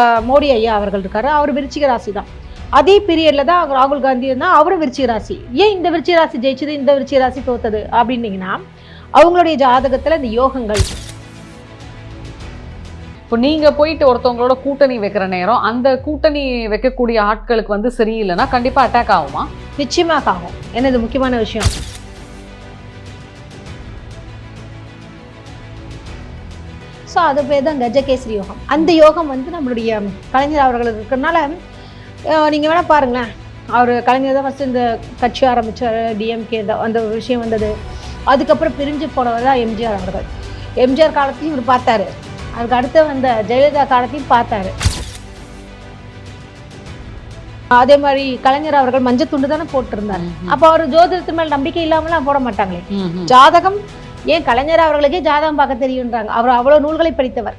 மோடி ஐயா அவர்கள் இருக்காரு, அவர் விருச்சிக ராசி தான். அதே பீரியட்ல தான் ராகுல் காந்தி இருந்தால் அவரும் விருச்சிக ராசி. ஏன் இந்த விருச்சிக ராசி ஜெயிச்சது, இந்த விருச்சிக ராசி தோத்தது அப்படின்னீங்கன்னா அவங்களுடைய ஜாதகத்துல இந்த யோகங்கள். இப்போ நீங்க போயிட்டு ஒருத்தவங்களோட கூட்டணி வைக்கிற நேரம் அந்த கூட்டணி வைக்கக்கூடிய ஆட்களுக்கு வந்து சரியில்லைன்னா கண்டிப்பா அட்டாக் ஆகுமா? நிச்சயமாக ஆகும். ஏன்னா இது முக்கியமான விஷயம். ஸோ அது பேர் தான் கஜகேசரி யோகம். அந்த யோகம் வந்து நம்மளுடைய கலைஞர் அவர்களுக்கு இருக்கிறதுனால நீங்கள் வேணால் பாருங்களேன், அவர் கலைஞர் தான் ஃபஸ்ட்டு இந்த கட்சி ஆரம்பித்தார், டிஎம்கே அந்த விஷயம் வந்தது. அதுக்கப்புறம் பிரிஞ்சு போனவர் தான் எம்ஜிஆர் அவர்கள். எம்ஜிஆர் காலத்தையும் இவர் பார்த்தாரு, அதுக்கு அடுத்து வந்த ஜெயலலிதா காலத்தையும் பார்த்தாரு. அதே மாதிரி கலைஞர் அவர்கள் மஞ்சள் துண்டு தானே போட்டிருந்தார். அப்போ அவர் ஜோதிடத்து மேல் நம்பிக்கை இல்லாமலாம் போட மாட்டாங்களே. ஜாதகம் ஏன் கலைஞர் அவர்களுக்கே ஜாதகம் பார்க்க தெரியுன்றாங்க, அவர் அவ்வளவு நூல்களை படித்தவர்.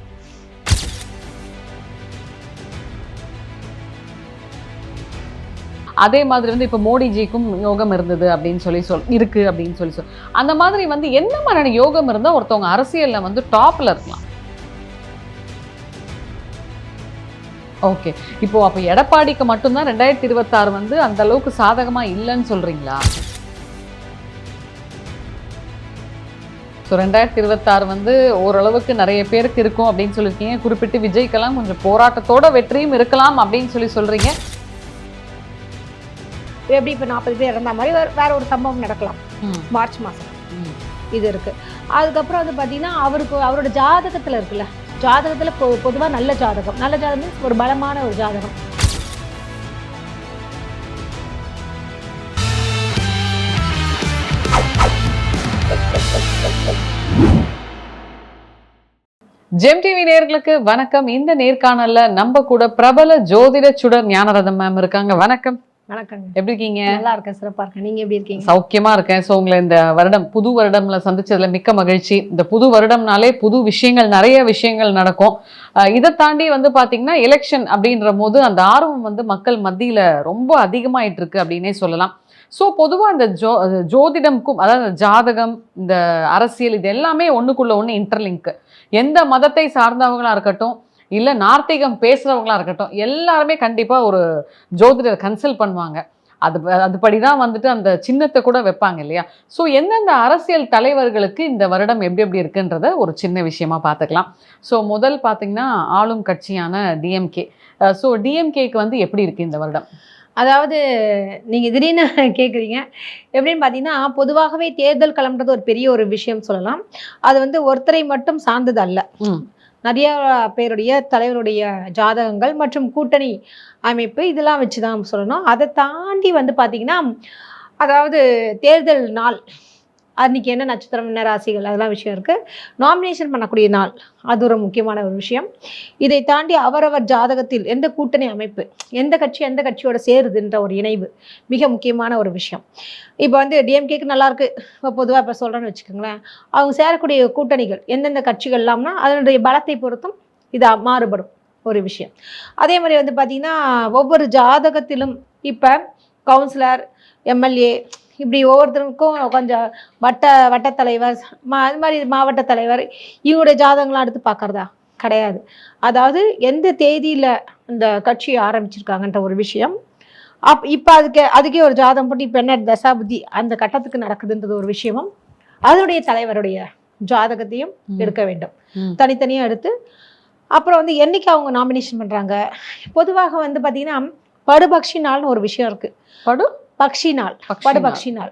அதே மாதிரி வந்து இப்போ மோடிஜிக்கும் யோகம் இருந்தது அப்படின்னு சொல்லி இருக்கு அப்படின்னு சொல்லி அந்த மாதிரி வந்து என்ன மாதிரியான யோகம் இருந்தால் ஒருத்தவங்க அரசியல்ல வந்து டாப்ல இருக்கலாம்? ஓகே, இப்போ அப்போ எடப்பாடிக்கு மட்டும்தான் 2026 வந்து அந்த அளவுக்கு சாதகமா இல்லைன்னு சொல்றீங்களா? ஸோ 2026 வந்து ஓரளவுக்கு நிறைய பேருக்கு இருக்கும் அப்படின்னு சொல்லியிருக்கீங்க. குறிப்பிட்டு விஜய்க்கெல்லாம் கொஞ்சம் போராட்டத்தோட வெற்றியும் இருக்கலாம் அப்படின்னு சொல்றீங்க. எப்படி இப்போ 40 பேர் இறந்த மாதிரி வேற ஒரு சம்பவம் நடக்கலாம் மார்ச் மாதம். இது இருக்கு. அதுக்கப்புறம் வந்து பார்த்தீங்கன்னா அவரோட ஜாதகத்தில் இருக்குல்ல, ஜாதகத்தில் பொதுவாக நல்ல ஜாதகம், நல்ல ஜாதகம் ஒரு பலமான ஒரு ஜாதகம். ஜெம் டிவி நேயர்களுக்கு வணக்கம். இந்த நேர்காணல்ல நம்ம கூட பிரபல ஜோதிட சுடர் ஞானரதம் மேம் இருக்காங்க. வணக்கம். வணக்கம். எப்படி இருக்கீங்க? நல்லா இருக்கேன், சிறப்பா இருக்கேன். நீங்க எப்படி இருக்கீங்க? சௌக்கியமா இருக்கேன். ஸோ உங்களை இந்த வருடம் புது வருடம்ல சந்திச்சதுல மிக்க மகிழ்ச்சி. இந்த புது வருடம்னாலே புது விஷயங்கள், நிறைய விஷயங்கள் நடக்கும். இதை தாண்டி வந்து பாத்தீங்கன்னா எலெக்ஷன் அப்படின்ற போது அந்த ஆர்வம் வந்து மக்கள் மத்தியில ரொம்ப அதிகமாயிட்டு இருக்கு அப்படின்னே சொல்லலாம். ஸோ பொதுவாக இந்த ஜோதிடம்க்கும், அதாவது ஜாதகம், இந்த அரசியல், இது எல்லாமே ஒன்றுக்குள்ள ஒன்று இன்டர்லிங்க். எந்த மதத்தை சார்ந்தவங்களா இருக்கட்டும், இல்லை நார்த்திகம் பேசுகிறவங்களா இருக்கட்டும், எல்லாருமே கண்டிப்பாக ஒரு ஜோதிடர் கன்சல்ட் பண்ணுவாங்க. அதுபடி தான் வந்துட்டு அந்த சின்னத்தை கூட வைப்பாங்க இல்லையா? ஸோ எந்தெந்த அரசியல் தலைவர்களுக்கு இந்த வருடம் எப்படி எப்படி இருக்குன்றத ஒரு சின்ன விஷயமா பார்த்துக்கலாம். ஸோ முதல் பார்த்தீங்கன்னா ஆளும் கட்சியான டிஎம்கே. ஸோ டிஎம்கேக்கு வந்து எப்படி இருக்கு இந்த வருடம்? அதாவது நீங்கள் திடீர்னு கேட்குறீங்க. எப்படின்னு பார்த்தீங்கன்னா, பொதுவாகவே தேர்தல் களம்ன்றது ஒரு பெரிய ஒரு விஷயம் சொல்லலாம். அது வந்து ஒருத்தரை மட்டும் சார்ந்தது அல்ல. நிறைய பேருடைய தலைவருடைய ஜாதகங்கள் மற்றும் கூட்டணி அமைப்பு இதெல்லாம் வச்சு தான் சொல்லணும். அதை தாண்டி வந்து பார்த்தீங்கன்னா, அதாவது தேர்தல் நாள் அன்றைக்கி என்ன நட்சத்திரம், என்ன ராசிகள், அதெல்லாம் விஷயம் இருக்குது. நாமினேஷன் பண்ணக்கூடிய நாள், அது ஒரு முக்கியமான ஒரு விஷயம். இதை தாண்டி அவரவர் ஜாதகத்தில் எந்த கூட்டணி அமைப்பு, எந்த கட்சி எந்த கட்சியோட சேருதுன்ற ஒரு இணைவு மிக முக்கியமான ஒரு விஷயம். இப்போ வந்து டிஎம்கேக்கு நல்லாயிருக்கு, இப்போ பொதுவாக இப்போ சொல்கிறேன்னு வச்சுக்கோங்களேன். அவங்க சேரக்கூடிய கூட்டணிகள் எந்தெந்த கட்சிகள் எல்லாம்னா அதனுடைய பலத்தை பொறுத்தும் இது மாறுபடும் ஒரு விஷயம். அதே மாதிரி வந்து பார்த்திங்கன்னா ஒவ்வொரு ஜாதகத்திலும் இப்போ கவுன்சிலர், எம்எல்ஏ, இப்படி ஒவ்வொருத்தருக்கும் கொஞ்சம் வட்டத்தலைவர், அது மாதிரி மாவட்ட தலைவர், இவங்களுடைய ஜாதகங்களாம் எடுத்து பார்க்குறதா கிடையாது. அதாவது எந்த தேதியில் இந்த கட்சியை ஆரம்பிச்சிருக்காங்கன்ற ஒரு விஷயம். இப்போ அதுக்கே ஒரு ஜாதகம் போட்டு இப்போ என்ன தசாபுத்தி அந்த கட்டத்துக்கு நடக்குதுன்றது ஒரு விஷயமும், அதனுடைய தலைவருடைய ஜாதகத்தையும் எடுக்க வேண்டும், தனித்தனியாக எடுத்து. அப்புறம் வந்து என்னைக்கு அவங்க நாமினேஷன் பண்ணுறாங்க. பொதுவாக வந்து பார்த்திங்கன்னா படுபக்ஷி நாள்னு ஒரு விஷயம் இருக்குது. பக்ஷி நாள், படுபக்ஷி நாள்,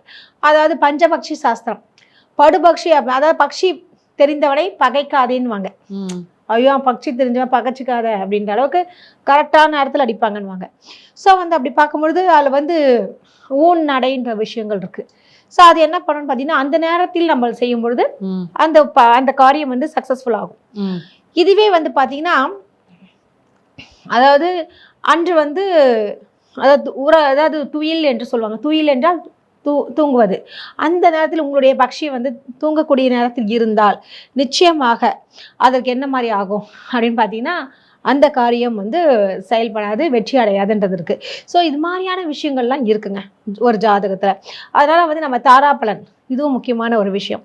அதாவது பஞ்சபக்ஷி சாஸ்திரம். படுபக்ஷி அதாவது பக்ஷி தெரிந்தவனை பகைக்காதேன்னுவாங்க. ஐயோ பக்ஷி தெரிஞ்சவன் பகைச்சிக்காத அப்படின்ற அளவுக்கு கரெக்டான நேரத்தில் அடிப்பாங்கன்னுவாங்க. ஸோ வந்து அப்படி பார்க்கும்பொழுது அதில் வந்து ஊன் நடைன்ற விஷயங்கள் இருக்குது. ஸோ அது என்ன பண்ணணும்னு பார்த்தீங்கன்னா, அந்த நேரத்தில் நம்ம செய்யும் பொழுது அந்த காரியம் வந்து சக்ஸஸ்ஃபுல் ஆகும். இதுவே வந்து பார்த்தீங்கன்னா, அதாவது அன்று வந்து அதாவது துயில் என்று சொல்லுவாங்க. துயில் என்றால் தூங்குவது. அந்த நேரத்தில் உங்களுடைய பக்ஷி வந்து தூங்கக்கூடிய நேரத்தில் இருந்தால் நிச்சயமாக அதற்கு என்ன மாதிரி ஆகும் அப்படின்னு பார்த்தீங்கன்னா, அந்த காரியம் வந்து செயல்படாது, வெற்றி அடையாதுன்றது இருக்குது. ஸோ இது மாதிரியான விஷயங்கள்லாம் இருக்குங்க ஒரு ஜாதகத்தில். அதனால் வந்து நம்ம தாராபலன் இதுவும் முக்கியமான ஒரு விஷயம்.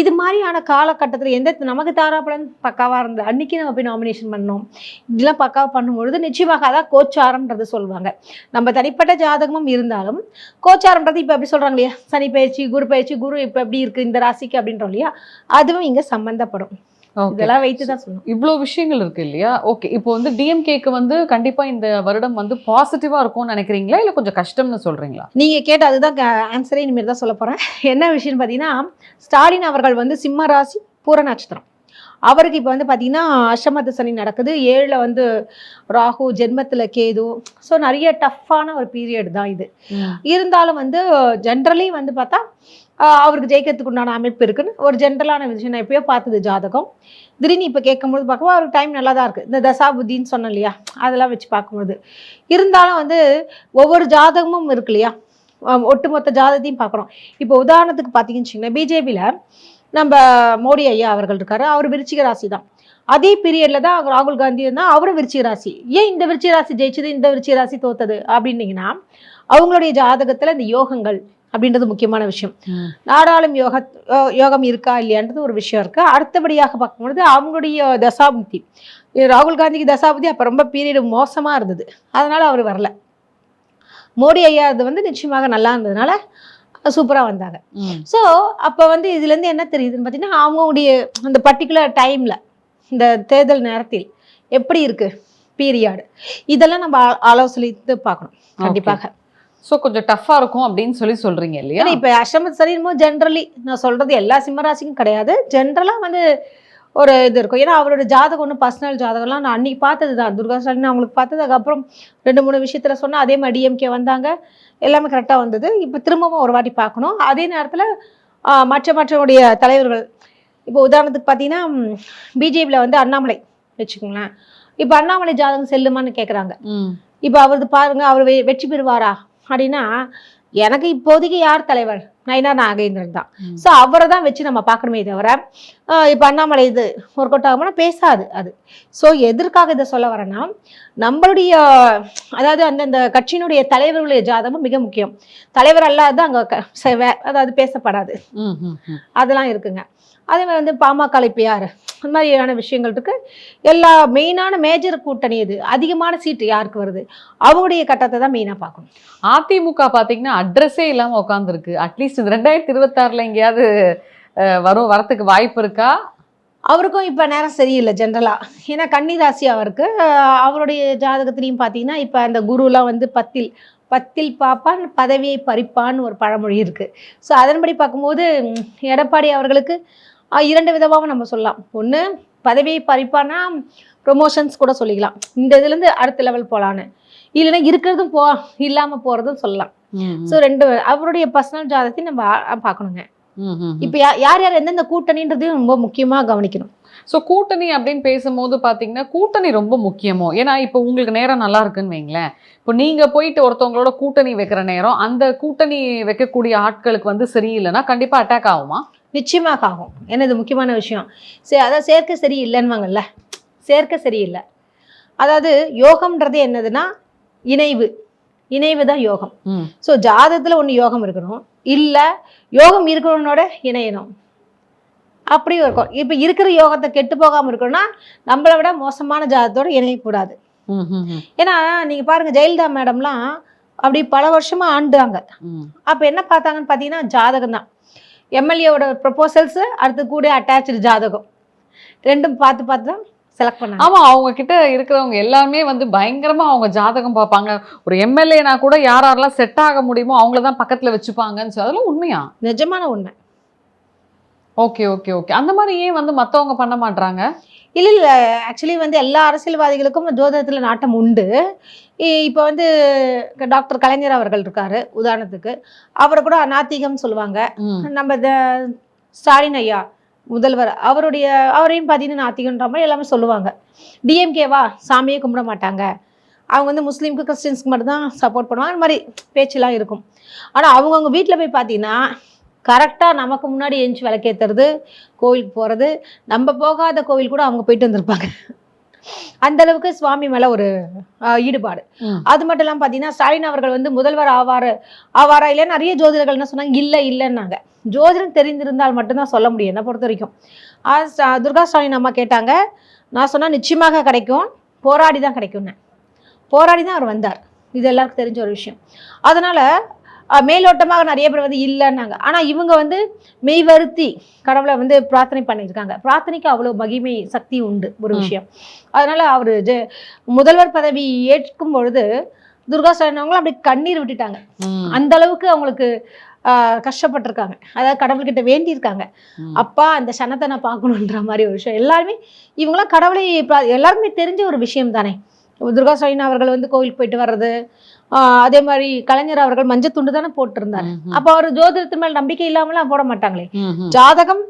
இது மாதிரியான காலகட்டத்தில் எந்த நமக்கு தாராபலன் பக்காவாக இருந்தது அன்றைக்கி நம்ம போய் நாமினேஷன் பண்ணோம். இதெல்லாம் பக்காவாக பண்ணும்பொழுது நிச்சயமாக அதான் கோச்சாரம்ன்றது சொல்லுவாங்க. நம்ம தனிப்பட்ட ஜாதகமும் இருந்தாலும் கோச்சாரம்ன்றது இப்போ எப்படி சொல்கிறாங்க இல்லையா, சனி பயிற்சி, குரு இப்போ எப்படி இருக்குது இந்த ராசிக்கு அப்படின்றோம் இல்லையா, அதுவும் இங்கே சம்மந்தப்படும். இதெல்லாம் வைத்து தான் சொல்லணும். இவ்வளோ விஷயங்கள் இருக்கு இல்லையா? ஓகே, இப்போ வந்து டிஎம்கேக்கு வந்து கண்டிப்பா இந்த வருடம் வந்து பாசிட்டிவா இருக்கும்னு நினைக்கிறீங்களா, இல்ல கொஞ்சம் கஷ்டம்னு சொல்றீங்களா? நீங்க கேட்ட அதுதான் ஆன்சரே இனிமேல் தான் சொல்ல போறேன். என்ன விஷயம்னு பார்த்தீங்கன்னா, ஸ்டாலின் அவர்கள் வந்து சிம்ம ராசி பூர நட்சத்திரம். அவருக்கு இப்போ வந்து பார்த்தீங்கன்னா அஷ்டமத்து சனி நடக்குது, 7ல் வந்து ராகு, ஜென்மத்தில் கேது. ஸோ நிறைய டஃப்பான ஒரு பீரியட் தான் இது. இருந்தாலும் வந்து ஜென்ரலி வந்து பார்த்தா அவருக்கு ஜெயிக்கிறதுக்கு உண்டான அமைப்பு இருக்குன்னு ஒரு ஜென்ரலான விஷயம் நான் எப்பயோ பார்த்தது ஜாதகம். திடீர்னு இப்போ கேட்கும்போது பார்க்கும்போது அவருக்கு டைம் நல்லா தான் இருக்குது. இந்த தசா புத்தின்னு சொன்னோம் இல்லையா, அதெல்லாம் வச்சு பார்க்கும்போது இருந்தாலும் வந்து ஒவ்வொரு ஜாதகமும் இருக்கு இல்லையா, ஒட்டுமொத்த ஜாதகத்தையும் பார்க்குறோம். இப்போ உதாரணத்துக்கு பார்த்தீங்கன்னு வச்சுக்கோங்களேன், பிஜேபியில் நம்ம மோடி ஐயா அவர்கள் இருக்காரு, அவர் விருச்சிக ராசி தான். அதே பீரியடில் தான் ராகுல் காந்தி இருந்தால் அவரும் விருச்சிக ராசி. ஏன் இந்த விருச்சிக ராசி ஜெயிச்சது, இந்த விருச்சிக ராசி தோத்தது அப்படின்னீங்கன்னா, அவங்களுடைய ஜாதகத்தில் இந்த யோகங்கள் அப்படின்றது முக்கியமான விஷயம். நாடாளும் யோகம் இருக்கா இல்லையான்றது ஒரு விஷயம் இருக்குது. அடுத்தபடியாக பார்க்கும்பொழுது அவங்களுடைய தசாபுத்தி, ராகுல் காந்திக்கு தசாபுத்தி அப்போ ரொம்ப பீரியடு மோசமாக இருந்தது, அதனால் அவர் வரல. மோடி ஐயா அது வந்து நிச்சயமாக நல்லா இருந்ததுனால சூப்பராக வந்தாங்க. ஸோ அப்போ வந்து இதுலேருந்து என்ன தெரியுதுன்னு பார்த்தீங்கன்னா, அவங்களுடைய அந்த பர்டிகுலர் டைமில் இந்த தேர்தல் நேரத்தில் எப்படி இருக்குது பீரியாடு, இதெல்லாம் நம்ம ஆலோசனைத்து பார்க்கணும் கண்டிப்பாக. ஸோ கொஞ்சம் டஃப்பாக இருக்கும் அப்படின்னு சொல்கிறீங்க இல்லையா? ஏன்னா இப்போ அஷ்டமத்து சனிமோ ஜென்ரலி நான் சொல்கிறது எல்லா சிம்மராசிக்கும் கிடையாது, ஜென்ரலாக வந்து ஒரு இது இருக்கும். ஏன்னா அவரோட ஜாதகம் ஒன்று பர்சனல் ஜாதகம்லாம் நான் அன்றைக்கி பார்த்தது தான், துர்கா ஸ்டாலின் அவங்களுக்கு பார்த்தது. அதுக்கப்புறம் 2-3 விஷயத்தில் சொன்னால் அதே மாதிரி டிஎம்கே வந்தாங்க, எல்லாமே கரெக்டாக வந்தது. இப்போ திரும்பவும் ஒரு வாட்டி பார்க்கணும். அதே நேரத்தில் மற்றவருடைய தலைவர்கள், இப்போ உதாரணத்துக்கு பார்த்தீங்கன்னா பிஜேபியில் வந்து அண்ணாமலை வச்சுக்கோங்களேன். இப்போ அண்ணாமலை ஜாதகம் செல்லுமான்னு கேட்குறாங்க. இப்போ அவரது பாருங்கள், அவர் வெற்றி பெறுவாரா அப்படின்னா, எனக்கு இப்போதைக்கு யார் தலைவர், நயினார் நாகேந்திரன் தான். ஸோ அவரை தான் வச்சு நம்ம பார்க்கணுமே தவிர இப்போ அண்ணாமலை இது ஒர்க் அவுட் ஆகும்னா பேசாது அது. ஸோ எதற்காக இதை சொல்ல வரேன்னா, நம்மளுடைய அதாவது அந்தந்த கட்சியினுடைய தலைவர்களுடைய ஜாதகம் மிக முக்கியம். தலைவர் அல்லாது அங்கே அதாவது பேசப்படாது, அதெல்லாம் இருக்குங்க. அதே மாதிரி வந்து பாமக இப்போ யார், அந்த மாதிரியான விஷயங்கள் இருக்குது. எல்லா மெயினான மேஜர் கூட்டணி இது, அதிகமான சீட்டு யாருக்கு வருது, அவங்களுடைய கட்டத்தை தான் மெயினாக பார்க்கணும். அதிமுக பார்த்தீங்கன்னா அட்ரஸே இல்லாமல் உட்காந்துருக்கு. அட்லீஸ்ட் 2026 எங்கேயாவது வரத்துக்கு வாய்ப்பு இருக்கா? அவருக்கும் இப்போ நேரம் சரியில்லை ஜென்ரலாக. ஏன்னா கன்னிராசி அவருக்கு, அவருடைய ஜாதகத்துலேயும் பார்த்தீங்கன்னா இப்போ அந்த குருலாம் வந்து பத்தில் பாப்பான் பதவியை பறிப்பான்னு ஒரு பழமொழி இருக்குது. ஸோ அதன்படி பார்க்கும்போது எடப்பாடி அவர்களுக்கு 2 விதமாகவும் நம்ம சொல்லலாம். ஒன்று பதவியை பறிப்பான்னா ப்ரொமோஷன்ஸ் கூட சொல்லிக்கலாம், இந்த இதுலேருந்து அடுத்த லெவல் போகலான்னு. இல்லைன்னா இருக்கிறதும் இல்லாமல் போகிறதும் சொல்லலாம். ஸோ 2 அவருடைய பர்சனல் ஜாதகத்தையும் நம்ம பார்க்கணுங்க. இப்போ யார் எந்தெந்த கூட்டணின்றதையும் ரொம்ப முக்கியமாக கவனிக்கணும். ஸோ கூட்டணி அப்படின்னு பேசும்போது பார்த்தீங்கன்னா கூட்டணி ரொம்ப முக்கியமோ? ஏன்னா இப்போ உங்களுக்கு நேரம் நல்லா இருக்குன்னு வைங்களேன், இப்போ நீங்கள் போயிட்டு ஒருத்தவங்களோட கூட்டணி வைக்கிற நேரம் அந்த கூட்டணி வைக்கக்கூடிய ஆட்களுக்கு வந்து சரியில்லைன்னா கண்டிப்பாக அட்டாக் ஆகுமா? நிச்சயமாக ஆகும். ஏன்னா இது முக்கியமான விஷயம். அதாவது சேர்க்கை சரியில்லைன்னுவாங்கல்ல, சேர்க்கை சரியில்லை. அதாவது யோகம்ன்றது என்னதுன்னா இணைவு தான் யோகம். ஸோ ஜாதகத்தில் ஒன்று யோகம் இருக்கணும், இல்லை யோகம் இருக்கிறவனோட இணையணும், அப்படியும் இருக்கும். இப்போ இருக்கிற யோகத்தை கெட்டு போகாமல் இருக்கணும்னா நம்மளை விட மோசமான ஜாதகத்தோட இணையக்கூடாது. ஏன்னா நீங்கள் பாருங்கள், ஜெயலலிதா மேடம்லாம் அப்படி பல வருஷமாக ஆண்டாங்க. அப்போ என்ன பார்த்தாங்கன்னு பார்த்தீங்கன்னா ஜாதகம் தான். எம்எல்ஏவோட ப்ரொபோசல்ஸு அடுத்து கூட அட்டாச்சு ஜாதகம், ரெண்டும் பார்த்து தான் செலக்ட் பண்ணாங்க. ஆமாம், அவங்க கிட்ட இருக்கிறவங்க எல்லாருமே வந்து பயங்கரமாக அவங்க ஜாதகம் பார்ப்பாங்க. ஒரு எம்எல்ஏனா கூட யாரெல்லாம் செட் ஆக முடியுமோ அவங்கள தான் பக்கத்தில் வச்சுப்பாங்கன்னு சொல்லி, அதெல்லாம் உண்மையா? நிஜமான உண்மை. Okay okay okay. அந்த மாதிரி ஏன் வந்து மற்றவங்க பண்ண மாட்டாங்க? இல்லை ஆக்சுவலி வந்து எல்லா அரசியல்வாதிகளுக்கும் ஜோதிடத்தில் நாட்டம் உண்டு. இப்போ வந்து டாக்டர் கலைஞர் அவர்கள் இருக்காரு உதாரணத்துக்கு, அவரை கூட நாத்திகம் சொல்லுவாங்க. நம்ம ஸ்டாலின் ஐயா முதல்வர் அவரையும் பார்த்தீங்கன்னா நாத்திகன்ற மாதிரி எல்லாமே சொல்லுவாங்க. டிஎம்கேவா சாமியே கும்பிட மாட்டாங்க, அவங்க வந்து முஸ்லீமுக்கு கிறிஸ்டின்ஸ்க்கு மட்டும்தான் சப்போர்ட் பண்ணுவாங்க, அந்த மாதிரி பேச்செல்லாம் இருக்கும். ஆனால் அவங்கவுங்க வீட்டில் போய் பார்த்தீங்கன்னா கரெக்டாக நமக்கு முன்னாடி எழுந்துச்சி விளக்கேற்றுறது, கோவிலுக்கு போகிறது, நம்ம போகாத கோவில் கூட அவங்க போயிட்டு வந்திருப்பாங்க. அந்த அளவுக்கு சுவாமி மேல ஒரு ஈடுபாடு. அது மட்டும் இல்லாமல் பார்த்தீங்கன்னா ஸ்டாலின் அவர்கள் வந்து முதல்வர் ஆவாரா இல்லை நிறைய ஜோதிடர்கள் என்ன சொன்னாங்க, இல்லைன்னாங்க. ஜோதிடம் தெரிந்திருந்தால் மட்டும்தான் சொல்ல முடியும் என்னை பொறுத்த வரைக்கும். துர்கா ஸ்டாலின் அம்மா கேட்டாங்க, நான் சொன்னால் நிச்சயமாக கிடைக்கும், போராடி தான் கிடைக்கும்னு. போராடி தான் அவர் வந்தார், இது எல்லாருக்கும் தெரிஞ்ச ஒரு விஷயம். அதனால மேலோட்டமாக நிறைய பேர் வந்து இல்லைன்னாங்க. ஆனால் இவங்க வந்து மெய் வருத்தி கடவுளை வந்து பிரார்த்தனை பண்ணியிருக்காங்க. பிரார்த்தனைக்கு அவ்வளோ மகிமை சக்தி உண்டு ஒரு விஷயம். அதனால அவர் முதல்வர் பதவி ஏற்கும் பொழுது துர்கா ஸ்டாலின் அவங்களும் அப்படி கண்ணீர் விட்டுட்டாங்க. அந்த அளவுக்கு அவங்களுக்கு கஷ்டப்பட்டிருக்காங்க. அதாவது கடவுள்கிட்ட வேண்டியிருக்காங்க, அப்பா அந்த சனத்தை நான் பார்க்கணுன்ற மாதிரி ஒரு விஷயம். எல்லாருமே இவங்களாம் கடவுளை எல்லாருக்குமே தெரிஞ்ச ஒரு விஷயம் தானே. துர்கா ஸ்டாலின் அவர்கள் வந்து கோவிலுக்கு போயிட்டு வர்றது, அதே மாதிரி கலைஞர் அவர்கள் மஞ்சள் துண்டு தானே போட்டிருந்தாரு. அப்ப அவர் ஜோதிடத்தின் மேல் நம்பிக்கை இல்லாமலாம் போட மாட்டாங்களே. ஜாதகம்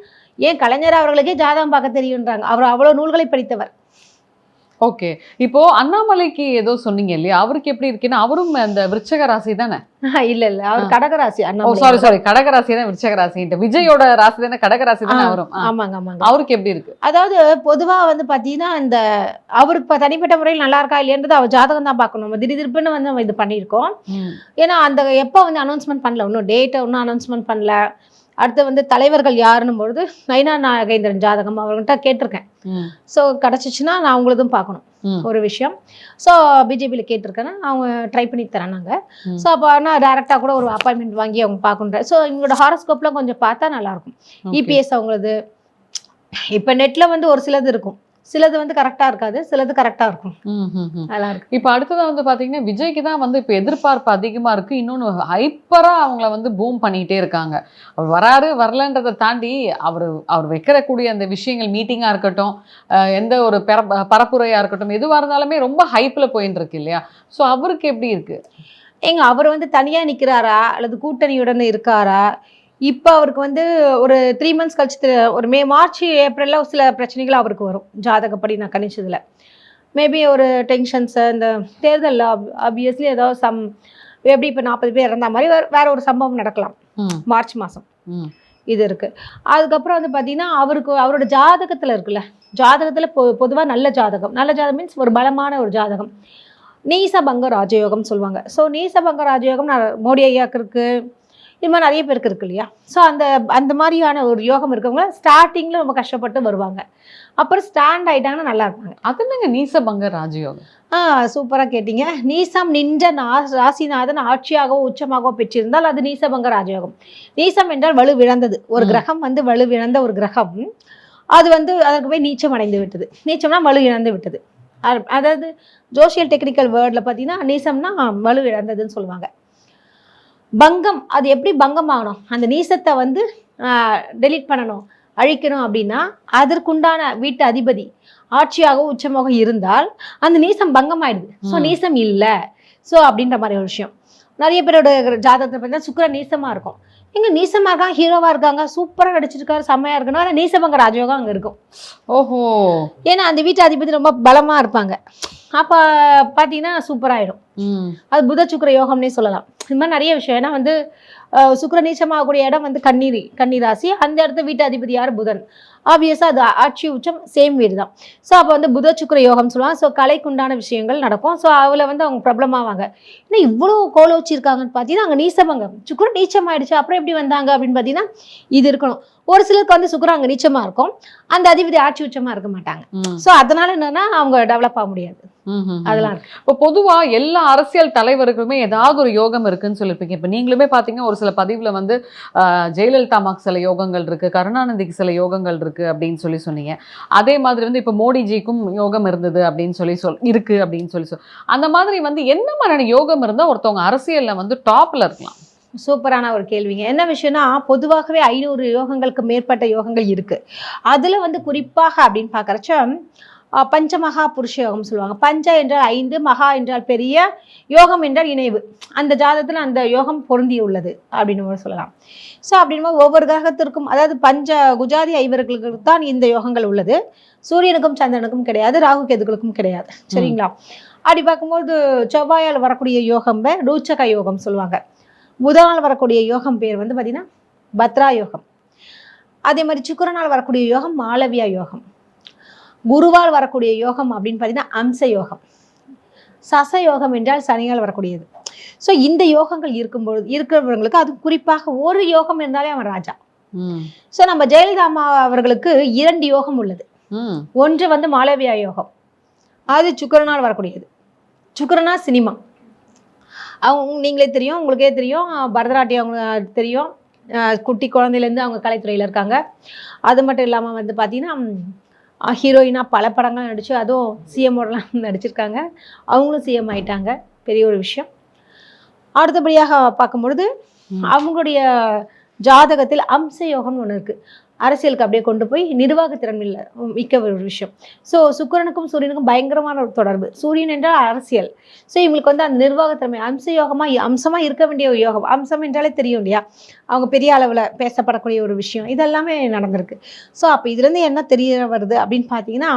ஏன் கலைஞர் அவர்களுக்கே ஜாதகம் பார்க்க தெரியுன்றாங்க, அவர் அவ்வளவு நூல்களை படித்தவர். ஓகே, இப்போ அண்ணாமலைக்கு ஏதோ சொன்னீங்க இல்லையா, அவருக்கு எப்படி இருக்குன்னா அவரும் அந்த விருச்சக ராசி தானே? இல்ல அவர் கடகராசி. சாரி கடகராசி தான் விருச்சக ராசி. விஜயோட ராசி தானே கடகராசி தானே அவரும்? ஆமாங்க ஆமாங்க. அவருக்கு எப்படி இருக்கு? அதாவது பொதுவா வந்து பாத்தீங்கன்னா இந்த அவருக்கு தனிப்பட்ட முறையில் நல்லா இருக்கா இல்லையன்றது அவர் ஜாதகம் தான் பார்க்கணும். நம்ம திடீர்னு வந்து நம்ம இது பண்ணியிருக்கோம். ஏன்னா அந்த எப்போ வந்து அனௌன்ஸ்மெண்ட் பண்ணல, இன்னும் டேட்டை இன்னும் அனௌன்ஸ்மெண்ட் பண்ணல. அடுத்து வந்து தலைவர்கள் யாருன்னும் பொழுது நயினா நாகேந்திரன் ஜாதகம் அவர்கிட்ட கேட்டிருக்கேன். ஸோ கிடச்சிச்சுன்னா நான் உங்களதும் பார்க்கணும் ஒரு விஷயம். ஸோ பிஜேபியில் கேட்டிருக்கேன்னா அவங்க ட்ரை பண்ணி தரேன் நாங்கள். ஸோ அப்போ ஆனால் டேரெக்டாக கூட ஒரு அப்பாயின்மெண்ட் வாங்கி அவங்க பார்க்கணுன்ற. ஸோ இவங்களோட ஹாரோஸ்கோப்லாம் கொஞ்சம் பார்த்தா நல்லாயிருக்கும். இபிஎஸ் அவங்களது இப்போ நெட்டில் வந்து ஒரு சிலது இருக்கும், சிலது வந்து கரெக்டாக இருக்காது, சிலது கரெக்டாக இருக்கும். நல்லா இருக்கு. இப்போ அடுத்ததாக வந்து பார்த்தீங்கன்னா விஜய்க்கு தான் வந்து இப்போ எதிர்பார்ப்பு அதிகமாக இருக்குது. இன்னொன்று ஹைப்பராக அவங்கள வந்து பூம் பண்ணிகிட்டே இருக்காங்க. அவர் வராரு வரலன்றதை தாண்டி அவர் வைக்கிறக்கூடிய அந்த விஷயங்கள் மீட்டிங்காக இருக்கட்டும், எந்த ஒரு பரப்புரையாக இருக்கட்டும், எதுவாக இருந்தாலுமே ரொம்ப ஹைப்பில் போயின்னு இருக்கு இல்லையா? ஸோ அவருக்கு எப்படி இருக்குது? அவர் வந்து தனியாக நிற்கிறாரா அல்லது கூட்டணியுடன் இருக்காரா? இப்போ அவருக்கு வந்து ஒரு 3 months கழிச்சு ஒரு மார்ச் ஏப்ரலில் சில பிரச்சனைகள் அவருக்கு வரும் ஜாதகப்படி நான் கணிச்சதில். மேபி ஒரு டென்ஷன்ஸு, இந்த தேர்தலில் ஆப்வியஸ்லி ஏதாவது எப்படி இப்போ 40 பேர் இறந்த மாதிரி வேற ஒரு சம்பவம் நடக்கலாம் மார்ச் மாதம். இது இருக்குது. அதுக்கப்புறம் வந்து பார்த்தீங்கன்னா அவரோட ஜாதகத்தில் இருக்குல்ல, ஜாதகத்தில் பொதுவாக நல்ல ஜாதகம் மீன்ஸ் ஒரு பலமான ஒரு ஜாதகம், நீசபங்க ராஜயோகம் சொல்லுவாங்க. ஸோ நீசபங்க ராஜயோகம் மோடி ஐயாவுக்கு இருக்குது, இது மாதிரி நிறைய பேருக்கு இருக்கு இல்லையா? ஸோ அந்த மாதிரியான ஒரு யோகம் இருக்கவங்க ஸ்டார்டிங்கில் ரொம்ப கஷ்டப்பட்டு வருவாங்க, அப்புறம் ஸ்டாண்ட் ஆகிட்டாங்கன்னா நல்லா இருப்பாங்க. அது என்னங்க நீசபங்க ராஜயோகம்? சூப்பராக கேட்டீங்க. நீசம் நின்ற ராசிநாதன் ஆட்சியாகவோ உச்சமாகவோ பெற்றிருந்தால் அது நீசபங்க ராஜயோகம். நீசம் என்றால் வலுவிழந்தது. ஒரு கிரகம் வந்து வலுவிழந்த ஒரு கிரகம், அது வந்து அதற்கு போய் நீச்சம் அடைந்து விட்டது. நீச்சம்னா வலு இழந்து விட்டது. அதாவது ஜோசியல் டெக்னிக்கல் வேர்டில் பார்த்தீங்கன்னா நீசம்னா வலு இழந்ததுன்னு சொல்லுவாங்க. பங்கம், அது எப்படி பங்கம் ஆகணும், அந்த நீசத்தை வந்து டெலீட் பண்ணணும், அழிக்கணும் அப்படின்னா அதற்குண்டான வீட்டு அதிபதி ஆட்சியாகவும் உச்சமாக இருந்தால் அந்த நீசம் பங்கம் ஆயிடுது. ஸோ நீசம் இல்லை. ஸோ அப்படின்ற மாதிரி ஒரு விஷயம். நிறைய பேரோட ஜாதகத்தை பார்த்தீங்கன்னா சுக்கிரன் நீசமாக இருக்கும். இங்கே நீசமாக இருக்காங்க, ஹீரோவாக இருக்காங்க, சூப்பராக நடிச்சிருக்காரு, செம்மையாக இருக்கணும், ஆனால் நீசபங்க ராஜயோகம் அங்கே இருக்கும். ஓஹோ. ஏன்னா அந்த வீட்டு அதிபதி ரொம்ப பலமாக இருப்பாங்க. அப்போ பார்த்தீங்கன்னா சூப்பராகிடும். அது புத சுக்கிர யோகம்னே சொல்லலாம். இது மாதிரி நிறைய விஷயம். ஏன்னா வந்து சுக்கிர நீச்சமாகக்கூடிய இடம் வந்து கன்னி ராசி, அந்த இடத்த வீட்டு அதிபதி யார்? புதன். ஆப்வியஸாக அது ஆட்சி உச்சம் சேம் வீடு தான். ஸோ அப்போ வந்து புத சுக்கிர யோகம் சொல்லுவாங்க. ஸோ கலைக்குண்டான விஷயங்கள் நடக்கும். ஸோ அதில் வந்து அவங்க ப்ராப்ளம் ஆவாங்க. ஏன்னா இவ்வளோ கோலோச்சி இருக்காங்கன்னு பார்த்தீங்கன்னா அங்கே நீசபங்கம், சுக்கிர நீச்சம் ஆயிடுச்சு, அப்புறம் எப்படி வந்தாங்க அப்படின்னு பார்த்தீங்கன்னா இது இருக்கணும். ஒரு சிலருக்கு வந்து சுக்கிரம் அங்கே நீச்சமாக இருக்கும், அந்த அதிபதி ஆட்சி உச்சமாக இருக்க மாட்டாங்க. ஸோ அதனால என்னன்னா அவங்க டெவலப் ஆக முடியாது. அதெல்லாம் இப்போ பொதுவா எல்லா அரசியல் தலைவருக்குமே ஏதாவது ஒரு யோகம் இருக்குன்னு சொல்லிருப்பீங்க. இப்போ நீங்களுமே பார்த்தீங்கன்னா ஒரு சில பதிவுல வந்து ஜெயலலிதாமாக்கு சில யோகங்கள் இருக்கு, கருணாநிதிக்கு சில யோகங்கள் இருக்கு அப்படின்னு சொன்னீங்க. அதே மாதிரி வந்து இப்போ மோடிஜிக்கும் யோகம் இருந்தது அப்படின்னு இருக்கு அப்படின்னு அந்த மாதிரி வந்து என்ன மாதிரியான யோகம் இருந்தால் ஒருத்தவங்க அரசியல்ல வந்து டாப்ல இருக்கலாம்? சூப்பரான ஒரு கேள்விங்க. என்ன விஷயம்னா பொதுவாகவே 500 யோகங்களுக்கு மேற்பட்ட யோகங்கள் இருக்கு. அதுல வந்து குறிப்பாக அப்படின்னு பார்க்கறச்ச பஞ்சமகா புருஷ யோகம் சொல்லுவாங்க. பஞ்ச என்றால் 5, மகா என்றால் பெரிய, யோகம் என்றால் இணைவு. அந்த ஜாதகத்தில் அந்த யோகம் பொருந்தி உள்ளது அப்படின்னு சொல்லலாம். ஸோ அப்படின்னு ஒவ்வொரு கிரகத்திற்கும், அதாவது பஞ்ச குஜாதி ஐவர்களுக்கு தான் இந்த யோகங்கள் உள்ளது. சூரியனுக்கும் சந்திரனுக்கும் கிடையாது, ராகு கேதுகளுக்கும் கிடையாது. சரிங்களா? அப்படி பார்க்கும்போது செவ்வாயால் வரக்கூடிய யோகம் ரூச்சக யோகம் சொல்லுவாங்க. புதனால் வரக்கூடிய யோகம் பேர் வந்து பார்த்தீங்கன்னா பத்ரா யோகம். அதே மாதிரி சுக்கிரனால் வரக்கூடிய யோகம் மாளவியா யோகம். குருவால் வரக்கூடிய யோகம் அப்படின்னு பார்த்தீங்கன்னா அம்ச யோகம். சச யோகம் என்றால் சனியால் வரக்கூடியது. ஸோ இந்த யோகங்கள் இருக்கும்பொழுது இருக்கிறவங்களுக்கு அது குறிப்பாக ஒரு யோகம் இருந்தாலே அவன் ராஜா. ஸோ நம்ம ஜெயலலிதா அம்மா அவர்களுக்கு 2 யோகம் உள்ளது. ஒன்று வந்து மாளவியா யோகம், அது சுக்கிரனால் வரக்கூடியது. சுக்கிரனா சினிமா, அவங்க நீங்களே தெரியும், உங்களுக்கே தெரியும், பரதநாட்டியம் அவங்க தெரியும், குட்டி குழந்தையிலேருந்து அவங்க கலைத்துறையில் இருக்காங்க. அது மட்டும் இல்லாமல் வந்து பார்த்தீங்கன்னா ஹீரோயினாக பல படங்கள் நடித்து அதுவும் சிஎம்மோடலாம் நடிச்சிருக்காங்க. அவங்களும் சிஎம் ஆயிட்டாங்க, பெரிய ஒரு விஷயம். அடுத்தபடியாக பார்க்கும்பொழுது அவங்களுடைய ஜாதகத்தில் அம்ச யோகம்னு ஒன்று இருக்குது. அரசியலுக்கு அப்படியே கொண்டு போய் நிர்வாகத்திறன் மிக்க ஒரு விஷயம். ஸோ சுக்கிரனுக்கும் சூரியனுக்கும் பயங்கரமான ஒரு தொடர்பு. சூரியன் என்றால் அரசியல். ஸோ இவங்களுக்கு வந்து அந்த நிர்வாகத்திறமை அம்சமாக இருக்க வேண்டிய ஒரு யோகம். அம்சம் என்றாலே தெரியும் இல்லையா, அவங்க பெரிய அளவில் பேசப்படக்கூடிய ஒரு விஷயம். இதெல்லாமே நடந்திருக்கு. ஸோ அப்போ இதுலேருந்து என்ன தெரிய வருது அப்படின்னு பார்த்தீங்கன்னா,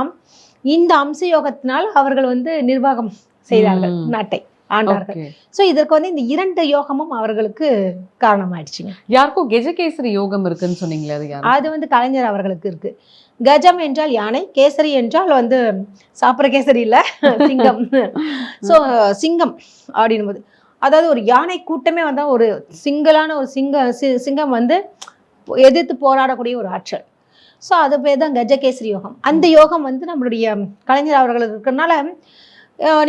இந்த அம்ச யோகத்தினால் அவர்கள் வந்து நிர்வாகம் செய்தார்கள், நாட்டை ஆண்டார்கள். ஸோ இதற்கு வந்து இந்த 2 யோகமும் அவர்களுக்கு காரணமாயிடுச்சுங்க. யாருக்கும் கஜகேசரி யோகம் இருக்குன்னு சொன்னீங்களே, அது வந்து கலைஞர் அவர்களுக்கு இருக்கு. கஜம் என்றால் யானை, கேசரி என்றால் வந்து சாப்பிட்ற கேசரி இல்லை, சிங்கம். ஸோ சிங்கம் அப்படின்னும் போது அதாவது ஒரு யானை கூட்டமே வந்து ஒரு சிங்களான ஒரு சிங்கம் வந்து எதிர்த்து போராடக்கூடிய ஒரு ஆற்றல். ஸோ அது பேர் தான் கஜகேசரி யோகம். அந்த யோகம் வந்து நம்மளுடைய கலைஞர் அவர்களுக்கு இருக்கிறதுனால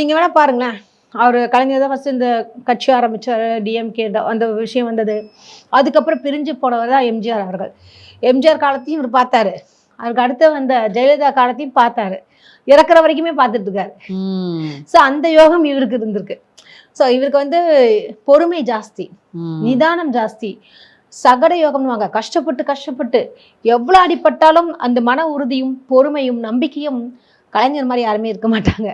நீங்கள் வேணால் பாருங்களேன், அவர் கலைஞர் தான் ஃபஸ்ட்டு இந்த கட்சி ஆரம்பித்தார், டிஎம்கே அந்த விஷயம் வந்தது. அதுக்கப்புறம் பிரிஞ்சு போனவர் தான் எம்ஜிஆர் அவர்கள். எம்ஜிஆர் காலத்தையும் இவர் பார்த்தாரு, அவருக்கு அடுத்து வந்த ஜெயலலிதா காலத்தையும் பார்த்தாரு, இறக்குற வரைக்குமே பார்த்துட்டு இருக்காரு. ஸோ அந்த யோகம் இவருக்கு இருந்திருக்கு. ஸோ இவருக்கு வந்து பொறுமை ஜாஸ்தி, நிதானம் ஜாஸ்தி, சகட யோகம்னு வாங்க. கஷ்டப்பட்டு எவ்வளோ அடிப்பட்டாலும் அந்த மன உறுதியும் பொறுமையும் நம்பிக்கையும் கலைஞர் மாதிரி யாருமே இருக்க மாட்டாங்க.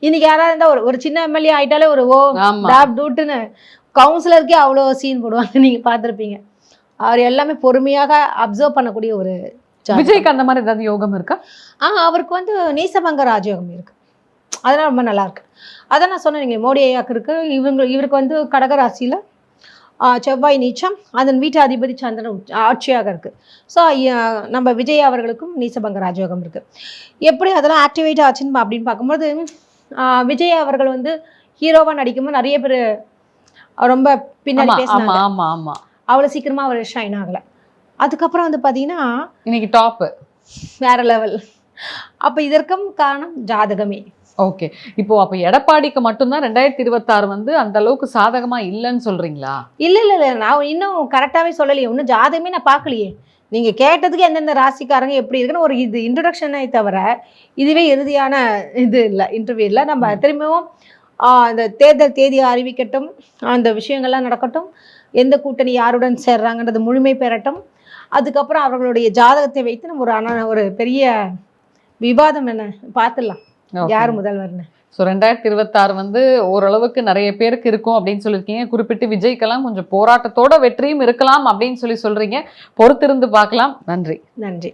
இன்னைக்கு யாராவது இருந்தால் ஒரு சின்ன எம்எல்ஏ ஆயிட்டாலே ஒரு டாப் டூட்டுன்னு கவுன்சிலருக்கே அவ்வளோ சீன் போடுவாங்க, நீங்கள் பார்த்துருப்பீங்க. அவர் எல்லாமே பொறுமையாக அப்சர்வ் பண்ணக்கூடிய ஒரு. விஜய்க்கு அந்த மாதிரி ஏதாவது யோகம் இருக்கா? அவருக்கு வந்து நீசபங்க ராஜயோகம் இருக்கு, அதெல்லாம் ரொம்ப நல்லா இருக்கு. அதான் நான் சொன்னேன், நீங்கள் மோடி ஐயாக்கு இருக்கு. இவருக்கு வந்து கடகராசியில் செவ்வாய் நீச்சம், அதன் வீட்டு அதிபதி சந்திரன் ஆட்சியாக இருக்குது. ஸோ நம்ம விஜய் அவர்களுக்கும் நீசபங்க ராஜயோகம் இருக்குது. எப்படி அதெல்லாம் ஆக்டிவேட் ஆச்சுன்னு அப்படின்னு பார்க்கும்போது, விஜய் அவர்கள் வந்து ஹீரோவாக நடிக்கும்போது நிறைய பேர் ரொம்ப பின்னாடி பேசினாங்க, அவ்வளோ சீக்கிரமாக அவர் ஷைன் ஆகலை. அதுக்கப்புறம் வந்து பார்த்தீங்கன்னா இன்னைக்கு டாப்பு வேற லெவல். அப்போ இதற்கும் காரணம் ஜாதகமே. ஓகே, இப்போ அப்போ எடப்பாடிக்கு மட்டும்தான் 2026 வந்து அந்த அளவுக்கு சாதகமா இல்லைன்னு சொல்றீங்களா? இல்லை, நான் இன்னும் கரெக்டாகவே சொல்லலையே, இன்னும் ஜாதகமே நான் பார்க்கலையே. நீங்கள் கேட்டதுக்கு எந்தெந்த ராசிக்காரங்க எப்படி இருக்குன்னு ஒரு இது இன்ட்ரடக்ஷனை தவிர இதுவே இறுதியான இது இல்லை, இன்டர்வியூ இல்லை. நம்ம திரும்பவும் அந்த தேர்தல் தேதியை அறிவிக்கட்டும், அந்த விஷயங்கள்லாம் நடக்கட்டும், எந்த கூட்டணி யாருடன் சேர்றாங்கன்றது முழுமை பெறட்டும். அதுக்கப்புறம் அவர்களுடைய ஜாதகத்தை வைத்து நம்ம ஒரு பெரிய விவாதம் என்ன பார்த்துடலாம், யார் முதல்வர்னு. ஸோ 2026 வந்து ஓரளவுக்கு நிறைய பேருக்கு இருக்கும் அப்படின்னு சொல்லியிருக்கீங்க. குறிப்பிட்டு விஜய்க்கெல்லாம் கொஞ்சம் போராட்டத்தோட வெற்றியும் இருக்கலாம் அப்படின்னு சொல்றீங்க. பொறுத்திருந்து பார்க்கலாம். நன்றி.